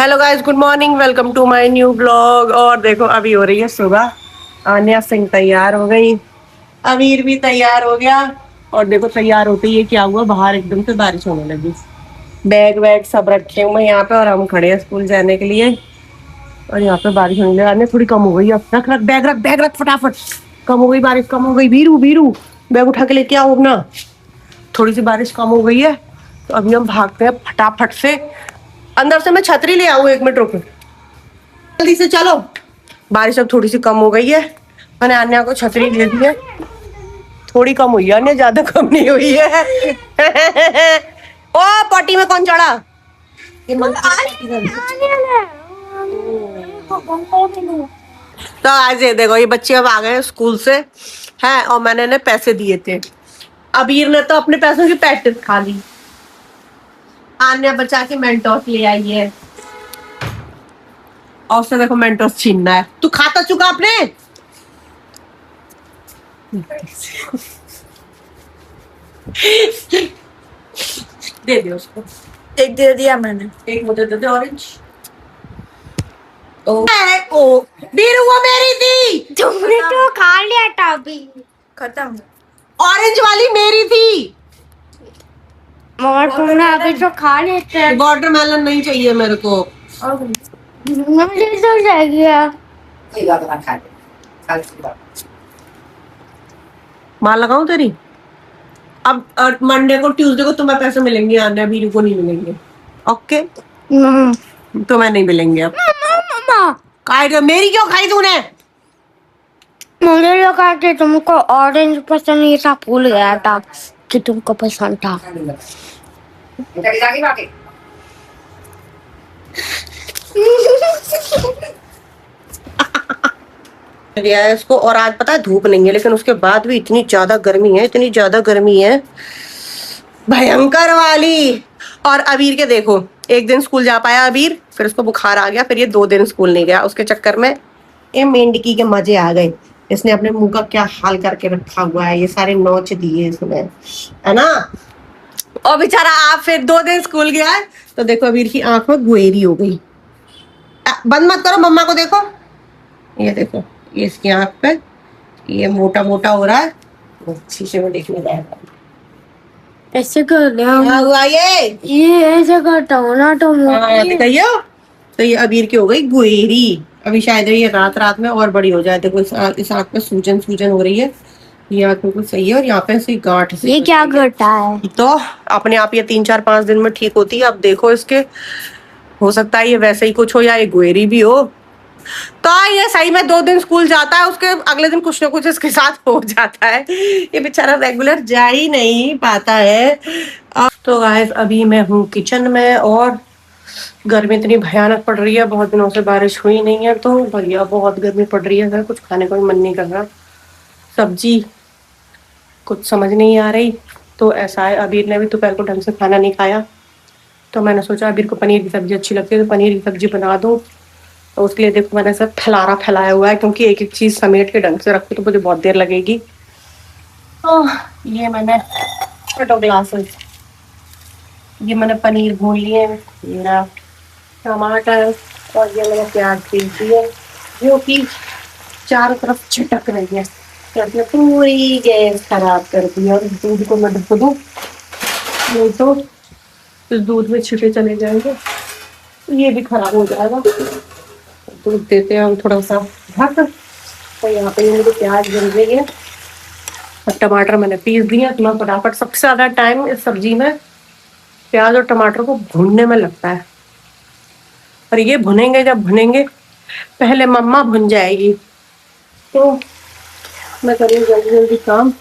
Hello guys, good morning, welcome to my new blog. और देखो अभी हो रही है सुबह। आन्या सिंह तैयार हो गई, अमीर भी तैयार हो गया। और देखो तैयार होते ही क्या हुआ, बाहर एकदम से बारिश होने लगी। बैग वैग सब रखे हुए यहाँ पे और हम खड़े हैं स्कूल जाने के लिए। और यहाँ पे बारिश होने लगी। आन्या थोड़ी कम हो गई, अब रख रख बैग रख फटाफट। कम हो गई बारिश, कम हो गई। बीरू बीरू बैग उठा के लेके आओ अपना। थोड़ी सी बारिश कम हो गई है तो अभी हम भागते हैं फटाफट से अंदर से। मैं छतरी ले आऊँ, 1 मिनट रुको, जल्दी से चलो। बारिश अब थोड़ी सी कम हो गई है, मैंने अन्या को छतरी दे दी है। थोड़ी कम हुई है अन्या, ज्यादा कम नहीं हुई है। ओ पॉटी में कौन चढ़ा? ये तो आज ये देखो, ये बच्चे अब आ गए स्कूल से हैं और मैंने इन्हें पैसे दिए थे। अबीर ने तो अपने पैसों की पैकेट खा ली। आन्या बचा के मेंटोस ले आई है और उससे देखो मेंटोस छीनना है। तू खाता चुका अपने? दे दे उसको। एक दे दिया मैंने, एक मुझे दे दे ऑरेंज। ओ बीरू वो मेरी थी। तुमने तो खा लिया टॉफी, खत्म। ऑरेंज वाली मेरी थी मगर तुमने अभी तो खा लेते हैं। वाटरमेलन नहीं चाहिए मेरे को। मुझे तो चाहिए। मार लगाऊं तेरी? अब मंडे को ट्यूसडे को तुम्हें पैसे मिलेंगे, आने बीरू को नहीं मिलेंगे। ओके तुम्हें नहीं मिलेंगे अब। काय मेरी क्यों खाई तूने? मुझे लगा कि तुमको ऑरेंज पसंद नहीं था, भूल गया था कि तुमको पसंद था। दिया है इसको। और आज पता है धूप नहीं है, लेकिन उसके बाद भी इतनी ज्यादा गर्मी है, इतनी ज्यादा गर्मी है भयंकर वाली। और अबीर के देखो, एक दिन स्कूल जा पाया अबीर, फिर उसको बुखार आ गया, फिर ये 2 दिन स्कूल नहीं गया। उसके चक्कर में ये मेंढकी के मजे आ गए। इसने अपने मुंह का क्या हाल करके रखा हुआ है, ये सारे नोच दिए इसने, है ना। और बेचारा आप फिर 2 दिन स्कूल गया है तो देखो अबीर की आंख में गुएरी हो गई। बंद मत करो, मम्मा को देखो। ये देखो, ये इसकी आंख पे ये मोटा मोटा हो रहा है, शीशे में देखने जाएगा। ऐसे कर क्या हुआ ये ऐसे करता हूँ ना तो कहियो। तो ये अबीर की हो गई गुएरी। अभी शायद ये रात रात में और बड़ी हो जाए। देखो इस आंख पे सूजन सूजन हो रही है, ये आंख बिल्कुल सही है और यहाँ पे ऐसी गांठ से। ये क्या करता है? तो अपने आप ये 3 4 5 दिन में ठीक होती है। अब देखो इसके, हो सकता है ये वैसे ही कुछ हो या ये गुएरी भी हो। तो ये सही में 2 दिन स्कूल जाता है, उसके अगले दिन कुछ ना कुछ इसके साथ हो जाता है। ये बेचारा रेगुलर जा ही नहीं पाता है। तो गाइस अभी मैं हूँ किचन में और गर्मी इतनी भयानक पड़ रही है, बहुत दिनों से बारिश हुई नहीं है तो भैया बहुत गर्मी पड़ रही है। कुछ खाने का भी मन नहीं कर रहा, सब्जी कुछ समझ नहीं आ रही। तो ऐसा है, अबीर ने भी दोपहर को ढंग से खाना नहीं खाया, तो मैंने सोचा अबीर को पनीर की सब्जी अच्छी लगती है तो पनीर की सब्जी बना दूँ। तो उसके लिए देखो मैंने सब फैलाया हुआ है, क्योंकि एक एक चीज समेट के ढंग से रखूँ तो मुझे बहुत देर लगेगी। तो ये मैंने छोटा ग्लासेस, ये मैंने पनीर भून लिए, मेरा टमाटर और ये मैंने प्याज पीस दिए, जो कि चारों तरफ छिटक रही है। तो अपने पूरी गैस खराब कर दी। और इस दूध को मैं ढक दूँ, नहीं तो इस दूध में छिपे चले जाएंगे तो ये भी खराब हो जाएगा। दूध देते हैं हम थोड़ा सा ढक। तो यहाँ पे मुझे प्याज बन रही है और टमाटर मैंने पीस दिया। तो मैं फटाफट, सबसे ज्यादा टाइम इस सब्जी में प्याज और टमाटर को भूनने में लगता है। और ये भुनेंगे, जब भुनेंगे पहले मम्मा भुन जाएगी तो मैं करूँगी जल्दी जल्दी काम।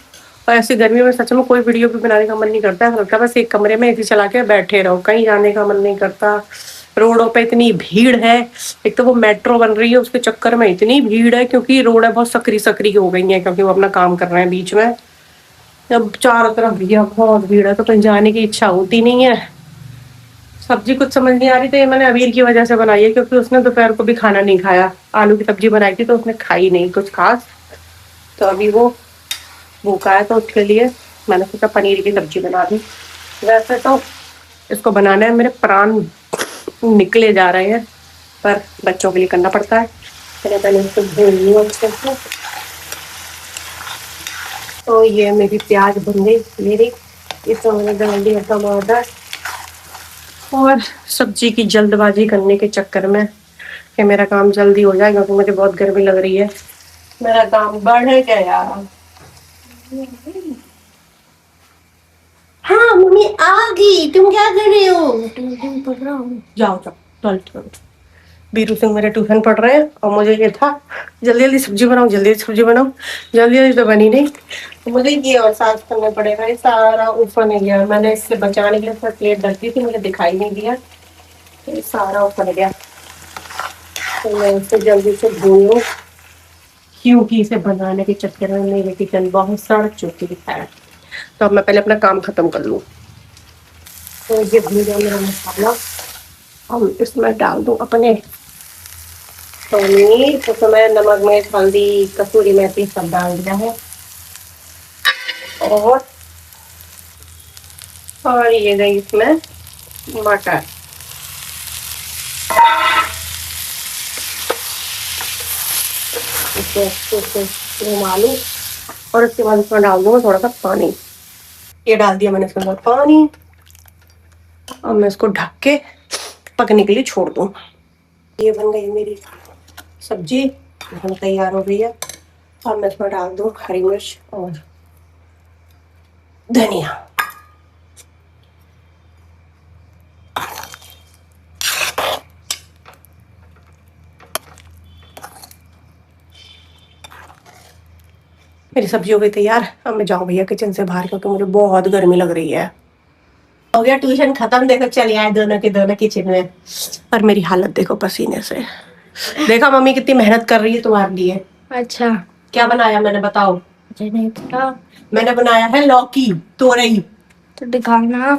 और ऐसी गर्मी में सच में कोई वीडियो भी बनाने का मन नहीं करता है, लगता है बस एक कमरे में एसी चला के बैठे रहो, कहीं जाने का मन नहीं करता। रोडों पे इतनी भीड़ है, एक तो वो मेट्रो बन रही है उसके चक्कर में इतनी भीड़ है, क्योंकि रोड है बहुत सकरी सकरी हो गई है, क्योंकि वो अपना काम कर रहे हैं बीच में। जब चारों तरफ भैया बहुत भीड़ है तो कहीं जाने की इच्छा होती नहीं है। सब्जी कुछ समझ नहीं आ रही, तो ये मैंने अबीर की वजह से बनाई है, क्योंकि उसने दोपहर को भी खाना नहीं खाया। आलू की सब्जी बनाई थी तो उसने खाई नहीं कुछ खास, तो अभी वो भूखा है, तो उसके लिए मैंने सोचा पनीर की सब्जी बना दी। वैसे तो इसको बनाने में मेरे प्राण निकले जा रहे हैं, पर बच्चों के लिए करना पड़ता है। पहले इसको भून लूँ अच्छे से। तो ये मेरी प्याज बन गई मेरी, इसमें मैंने डाल दिया टमाटर। और सब्जी की जल्दबाजी करने के चक्कर में कि मेरा काम जल्दी हो जाए, क्योंकि मुझे बहुत गर्मी लग रही है, मेरा काम बढ़ गया। हाँ मम्मी आ गई, तुम क्या कर रहे हो? ट्यूशन पढ़ रहा हूँ। जाओ जाओ, चल। बीरू सिंह मेरे ट्यूशन पढ़ रहे हैं और मुझे ये था जल्दी जल्दी सब्जी बनाओ, जल्दी जल्दी सब्जी बनाओ। जल्दी जल्दी तो बनी नहीं, तो मुझे ये और साफ करना पड़ेगा। ये सारा ऊपर नहीं गया, मैंने इससे बचाने के लिए प्लेट रख दी थी, मुझे दिखाई नहीं दिया, ये सारा ऊपर गया। तो मैं इसे जल्दी से भून लूँ, क्योंकि इसे बनाने के चक्कर में मेरी किचन बहुत सड़ चुकी है। तो अब मैं पहले अपना काम खत्म कर लूँ। तो ये भून गया मेरा मसाला, हम इसमें डाल दूँ अपने पनीर। तो मैं नमक, मिर्च, हल्दी, कसूरी मेथी सब डाल दिया है। और ये गई इसमें मटर। घुमा लूँ और उसके बाद इसमें डाल दूंगा थोड़ा सा पानी। ये डाल दिया मैंने इसमें पानी। अब मैं इसको ढक के पकने के लिए छोड़ दूँ। ये बन गई मेरी सब्जी, एकदम तैयार हो गई है। अब मैं इसमें डाल दूँ हरी मिर्च और धनिया। मेरी सब्जी हो गई तैयार। अब मैं जाऊँ भैया किचन से बाहर, क्योंकि मुझे बहुत गर्मी लग रही है। हो गया ट्यूशन खत्म, देखो चले आए दोनों के दोनों किचन में। पर मेरी हालत देखो पसीने से। देखा मम्मी कितनी मेहनत कर रही है तुम्हारे लिए। अच्छा, क्या बनाया मैंने, बताओ? मुझे नहीं पता। मैंने बनाया है लौकी तोरई। तो दिखाना।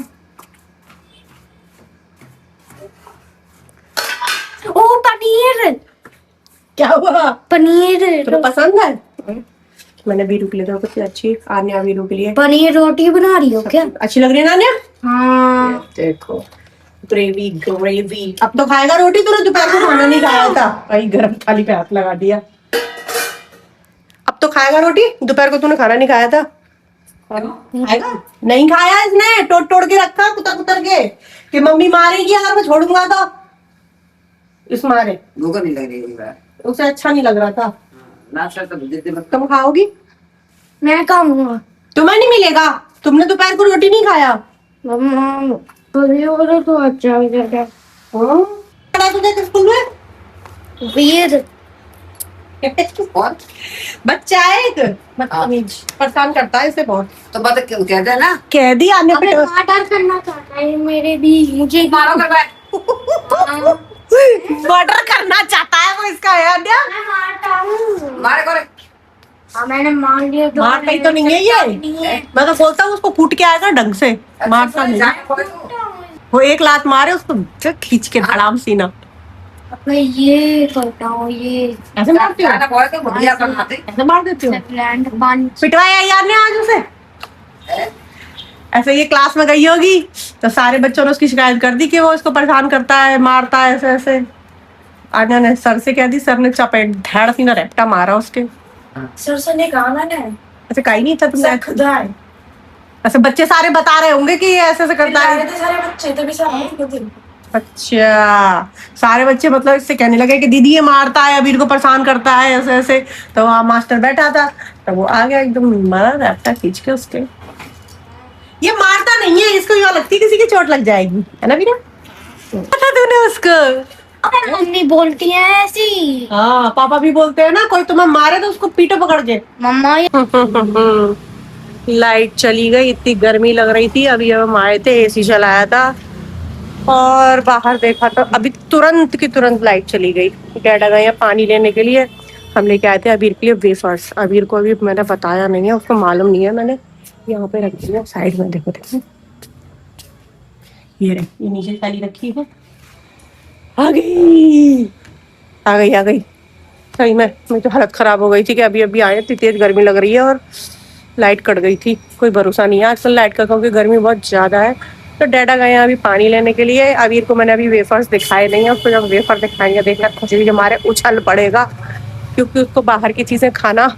ओ पनीर, क्या हुआ? पनीर तुम्हें पसंद है? मैंने वीरू के लिए तो कुछ अच्छी, आन्या वीरू के लिए पनीर रोटी बना रही हो क्या? अच्छी लग रही है ना आन्या? हाँ। देखो ग्रेवी ग्रेवी। अब तो खाएगा रोटी, तूने दोपहर को खाना नहीं खाया था। भाई गरम थाली पे हाथ लगा दिया। अब तो खाएगा रोटी, दोपहर को तूने खाना नहीं खाया था। खाएगा? नहीं खाया इसने, तोड़ तोड़ के रखा कुतर कुतर के कि मम्मी मारेगी अगर मैं छोड़ूंगा तो। इस मारे भूख नहीं लग रही है, उसे अच्छा नहीं लग रहा था। नाश्ता तो देते बस। तुम खाओगी? मैं खाऊंगा। तुम्हें नहीं मिलेगा, तुमने दोपहर को रोटी नहीं खाया। मम्मा पनीर तो अच्छा हो जाएगा। पढ़ा तुझे स्कूल में? वीर और बच्चा है एक बदतमीज, परेशान करता है इसे बहुत। तो बात क्यों कहते हैं ना, कह दी आने अबे पे। मर्डर करना चाहता है मेरे भी, मुझे मारो कर भाई। मर्डर करना चाहता है वो, इसका है आन्या। मैं मारता हूँ। मारे करे। हाँ मैंने मार लिया। मारता ही तो नहीं है ये। मैं तो बोलता हूँ उसको कूट के आएगा ढंग से, मारता नहीं। जाके खोल दो। वो एक लात मारे उसको, खींच के धड़ाम सीना। मैं ये करता हूँ, ये ऐसे मारती हो? जाना बोले तो बढ़िया बनाते। ऐसे मार देती हो? लैंड पंच। पिटवाया यार ने आज उसे। ऐसे ये क्लास में गई होगी तो सारे बच्चों ने उसकी शिकायत कर दी कि वो इसको परेशान करता है, मारता है ऐसे ऐसे। आन्या ने सर से कह दी, सर ने चपेट धड़ सी ना रेपटा मारा उसके। सर से ने कहा मैंने, ऐसे कहीं नहीं था तुमने? खुदा है। ऐसे बच्चे सारे बता रहे होंगे कि ये ऐसे ऐसे करता है। सारे बच्चे तभी सारे। अच्छा, सारे बच्चे मतलब इससे कहने लगे कि दीदी ये मारता है, अबीर को परेशान करता है ऐसे ऐसे। तो वहाँ मास्टर बैठा था, तो वो आ गया एकदम मारा रैपटा खींच के उसके। ये मारता नहीं है, इसको यहाँ लगती किसी की चोट लग जाएगी, है ना बीना? पता तूने उसको? मम्मी बोलती है ऐसी। हाँ पापा भी बोलते हैं ना, कोई तुम्हें मारे तो उसको पीटो पकड़ के। मम्मा लाइट चली गई, इतनी गर्मी लग रही थी। अभी हम आए थे, एसी चलाया था और बाहर देखा तो अभी तुरंत की तुरंत लाइट चली गई। डैडा गए हैं पानी लेने के लिए, हम लेके आए थे अबीर के लिए वेफर्स। अबीर को अभी मैंने बताया नहीं है, उसको मालूम नहीं है। मैंने यहाँ पे रख दिया साइड में, देखो देखो ये रही, ये नीचे थाली रखी है। आ गई आ गई आ गई। सही में मेरी तो हालत खराब हो गई थी कि अभी अभी आए, इतनी तेज गर्मी लग रही है और लाइट कट गई थी। कोई भरोसा नहीं है आजकल लाइट का, क्योंकि गर्मी बहुत ज्यादा है। तो डैडा गए हैं अभी पानी लेने के लिए। अबीर को मैंने अभी वेफर्स दिखाए नहीं है, उसको जब वेफर दिखाएंगे देखना खुजली हमारे उछल पड़ेगा, क्योंकि उसको बाहर की चीजें खाना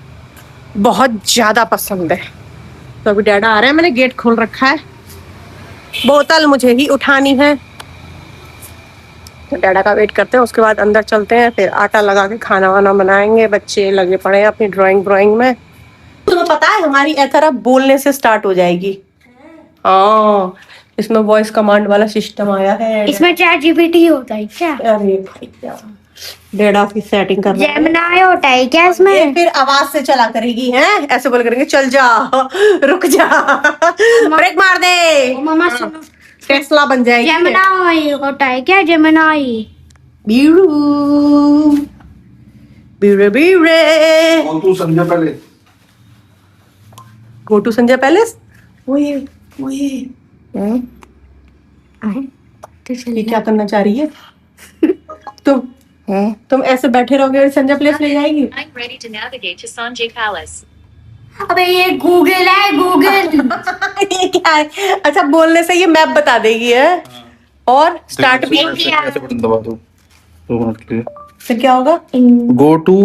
बहुत ज्यादा पसंद है। तो अभी डैडा आ रहे हैं, मैंने गेट खोल रखा है, बोतल मुझे ही उठानी है। तो डैडा का वेट करते हैं, उसके बाद अंदर चलते हैं, फिर आटा लगा के खाना वाना बनाएंगे। बच्चे लगे पड़े हैं अपनी ड्राइंग में। तुम्हें पता है हमारी एथर अब बोलने से स्टार्ट हो जाएगी। हाँ, इसमें वॉइस कमांड वाला सिस्टम आया है। इसमें चैट जीपीटी होता है क्या? अरे भाई क्या डेढ़ा की सेटिंग कर रहे हैं। जेमिनाई होता है क्या ये इसमें? फिर आवाज से चला करेगी, हैं ऐसे बोल करेंगे चल जा, रुक जा, ब्रेक मार दे, मामा सुनो, टेस्ला बन जाएगी। जेमिनाई होता है क्या? जेमिनाई। बीरू बीरे बीरे कौन तू संजय पहले गो टू संजय पैलेस। ओए ओए, ये क्या करना चाह रही है? तुम ऐसे बैठे रहोगे और संजय प्लेस ले जाएगी। I'm ready to navigate to Sanjay Palace. अबे ये गूगल है, गूगल। ये क्या है? अच्छा, बोलने से ये मैप बता देगी है। और स्टार्ट भी ऐसे बटन दबा दो 2 मिनट के लिए। फिर क्या होगा? Go to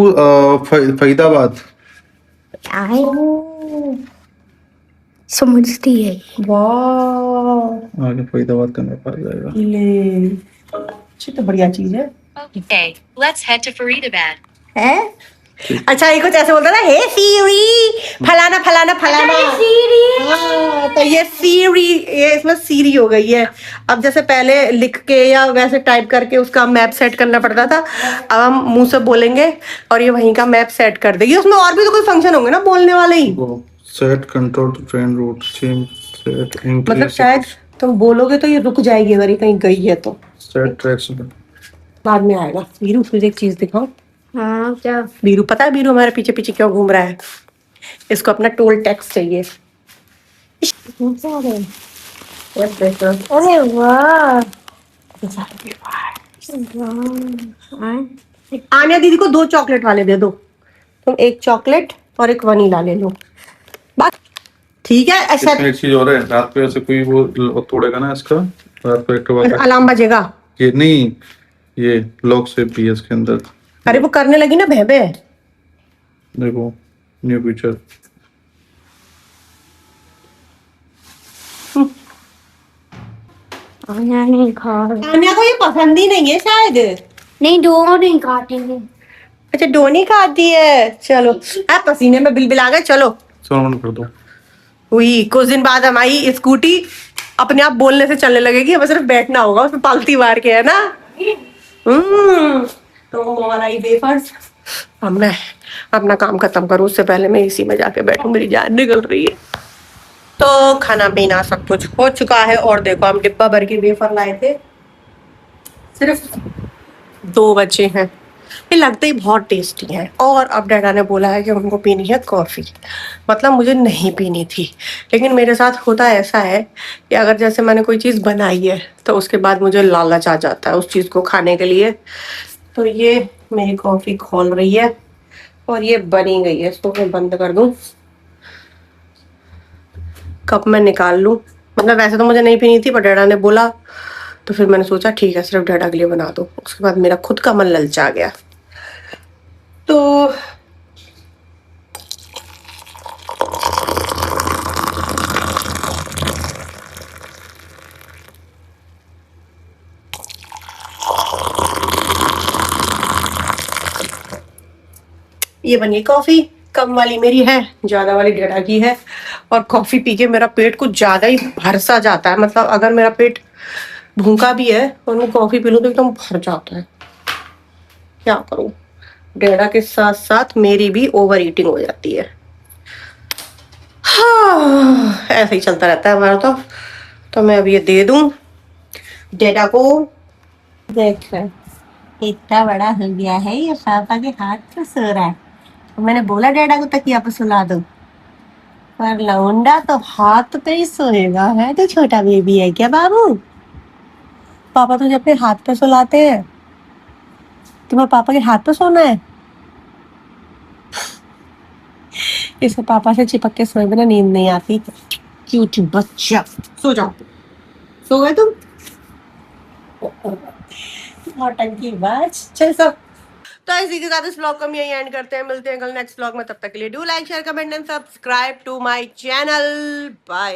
Faridabad. समझती है। वाह, आगे फरीदाबाद का मैप आ जाएगा। ले, अच्छी तो बढ़िया चीज है। Okay, let's head to Faridabad. है? अच्छा, ये कुछ ऐसे बोलता था, हे सीरी फलाना फलाना फलाना। हाँ, तो ये सीरी, ये इसमें सीरी हो गई है। अब जैसे पहले लिख के या वैसे टाइप करके उसका मैप सेट करना पड़ता था, अब हम मुंह से बोलेंगे और ये वहीं का मैप सेट कर देगी। उसमें और भी तो कोई फंक्शन होंगे ना बोलने वाले ही। Set control to train route change set मतलब शायद तुम बोलोगे तो ये रुक जाएगी अगर ये कहीं गई है तो। Set tracks. बाद में आएगा। बीरू, तुझे एक चीज दिखाऊं? हाँ क्या? बीरू, पता है बीरू हमारे पीछे पीछे क्यों घूम रहा है? इसको अपना टोल टैक्स चाहिए। अरे वाह। आन्या दीदी को 2 चॉकलेट वाले दे दो। तुम 1 चॉकलेट और 1 वनीला ले लो। बात ठीक है। ऐसा इसमें एक चीज और है, रात पे ऐसे कोई वो तोड़ेगा ना इसका, रात को एक अलार्म बजेगा। ये नहीं, ये लॉक से भी है इसके अंदर। अरे वो करने लगी ना भैबे। देखो न्यू फीचर। आन्या नहीं खा आन्या को ये पसंद ही नहीं है शायद। नहीं, दो नहीं काटेंगे। अच्छा, डोनी खाती है। चलो, आप पसीने में बिल आ गए। चलो ऑन कर दो। हुई कुछ दिन बाद हमारी स्कूटी अपने आप बोलने से चलने लगेगी, हमें सिर्फ बैठना होगा उसमें पालती मार के, है ना। तो वो वाला वेफर्स। अब मैं अपना काम खत्म करूँ उससे पहले मैं इसी में जाके बैठूं, मेरी जान निकल रही है। तो खाना पीना सब कुछ हो चुका है और देखो हम डिब्बा भर के वेफर लाए थे, सिर्फ 2 बचे हैं। ये लगते ही बहुत टेस्टी है। और अब डैडा ने बोला है कि उनको पीनी है कॉफ़ी। मतलब मुझे नहीं पीनी थी, लेकिन मेरे साथ होता ऐसा है कि अगर जैसे मैंने कोई चीज़ बनाई है तो उसके बाद मुझे लालच आ जाता है उस चीज़ को खाने के लिए। तो ये मेरी कॉफ़ी खोल रही है और ये बनी गई है। इसको मैं बंद कर दूँ, कप में निकाल लूँ। मतलब वैसे तो मुझे नहीं पीनी थी, पर डैडा ने बोला तो फिर मैंने सोचा ठीक है सिर्फ डैडा के लिए बना दो। उसके बाद मेरा खुद का मन ललचा गया। तो ये बनी कॉफी। कम वाली मेरी है, ज्यादा वाली डैडा की है। और कॉफी पी के मेरा पेट कुछ ज्यादा ही भर सा जाता है। मतलब अगर मेरा पेट भूखा भी है और मैं कॉफी पी लूं तो एकदम भर जाता है। क्या करूं, डैडा के साथ साथ मेरी भी ओवर ईटिंग हो जाती है। हाँ, ऐसे ही चलता रहता है हमारा। तो मैं अब ये दे दूं डैडा को। देख इतना बड़ा हो गया है ये, पापा के हाथ पे सो रहा है। तो मैंने बोला डैडा को तकिया पे सुला दो, पर लौंडा तो हाथ पे ही सोएगा। है तो छोटा बेबी है क्या बाबू? पापा तुझे अपने हाथ पे सुलाते हैं, तुम्हें पापा के हाथ पे सोना है। इसे पापा से चिपक के सोए बिना नींद नहीं आती। क्यूट बच्चा, सो जाओ सो गए तुम? नौटंकी बाज। चल सब। तो इसी के साथ इस ब्लॉग को हम यही एंड करते हैं, मिलते हैं कल नेक्स्ट ब्लॉग में, तब तक के लिए do like share comment and subscribe to my channel. Bye.